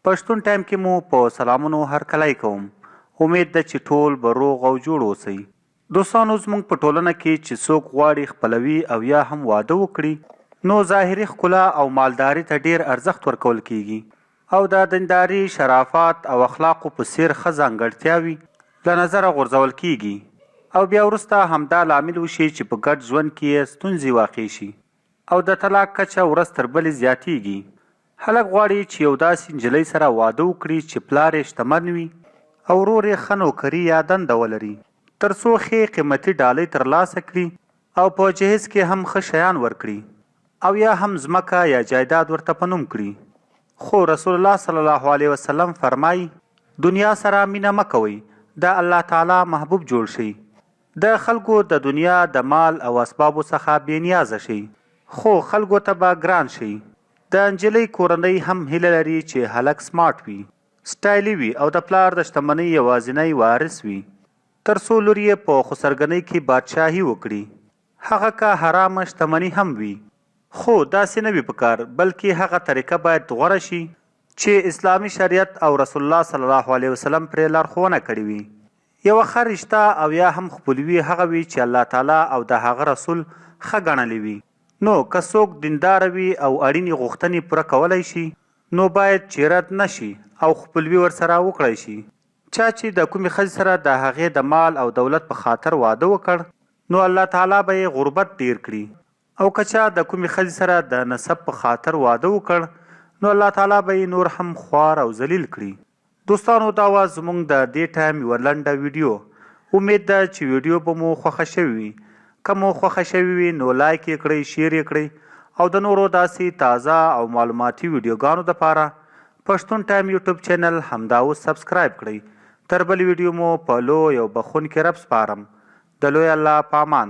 پښتون ټایم کې مو په سلامونو هرکلی کوم. امید ده چې ټول به روغ او جوړ اوسئ. دوستانو زموږ په ټولنه کې چې څوک غواړي خپلوي او یا هم واده وکړي نو ظاهري ښکلا او مالداري ته ډیر ارزښت ورکول کیږي او د دینداري شرافت او اخلاقو په څیر ښه ځانګړتیاوې له نظره غورځول کیږي او بیا وروسته همدا لامل وشي چې په ګډ ژوند کې یې ستونزې واقع شي او د طلاق کچه ورځ تر بلې زیاتیږي. هلک غواړي چې یو داسې نجلۍ سره واده وکړي چې پلار یې شتمن وي او ورور یې ښه نوکري یا دنده ولري تر څو ښې قیمتي ډالۍ ترلاسه کړي او په جهیز کې هم ښه شیان ورکړي او یا هم ځمکه یا جایداد ورته په نوم کړي. خو رسول الله صلی الله علیه وسلم فرمایي دنیا سره مینه مه کوئ، د الله تعالی محبوب جوړ شئ. د خلکو د دنیا د مال او اسبابو څخه بې نیازه شئ خو خلکو ته به ګران شئ. د نجلۍ کورنۍ هم هیله لري چې هلک سمارټ وي، سټایلي وي او د پلار د شتمنۍ یوازینی وارث وي تر څو لور یې په خسرګنۍ کې بادشاهي وکړي، هغه که حرامه شتمني هم وي. خو داسې نه وي پکار، بلکې هغه طریقه باید غوره شي چې اسلامي شریعت او رسول الله صلی الله علیه وسلم پرې لارښوونه کړې وي. یوه ښه رشته او یا هم خپلوي هغه وي چې الله تعالی او د هغه رسول ښه ګڼلی وي. نو که څوک دینداره وي او اړینې غوښتنې پوره کولی شي نو باید چې رد نه شي او خپلوي ورسره وکړی شي. چا چې د کومې ښځې سره د هغې د مال او دولت په خاطر واده وکړ نو الله تعالی به یې غربت ډیر کړي او که چا د کومې ښځې سره د نسب په خاطر واده وکړ نو الله تعالی به یې نور هم خوار او ذلیل کړي. دوستانو دا وه زموږ د دې ټایم یوه لنډه ویډیو. امید ده چې ویډیو به مو خوښه شوې وي. که مو خوښه شوې وي نو لایک یې کړئ، شیر یې کړئ او د نورو داسې تازه او معلوماتي ویډیوګانو دپاره پښتون ټایم یوټیوب چینل همدا اوس سبسکرایب کړئ. تر بلې ویډیو مو په لوی او بخښونکي رب سپارم. د لوی الله په امان.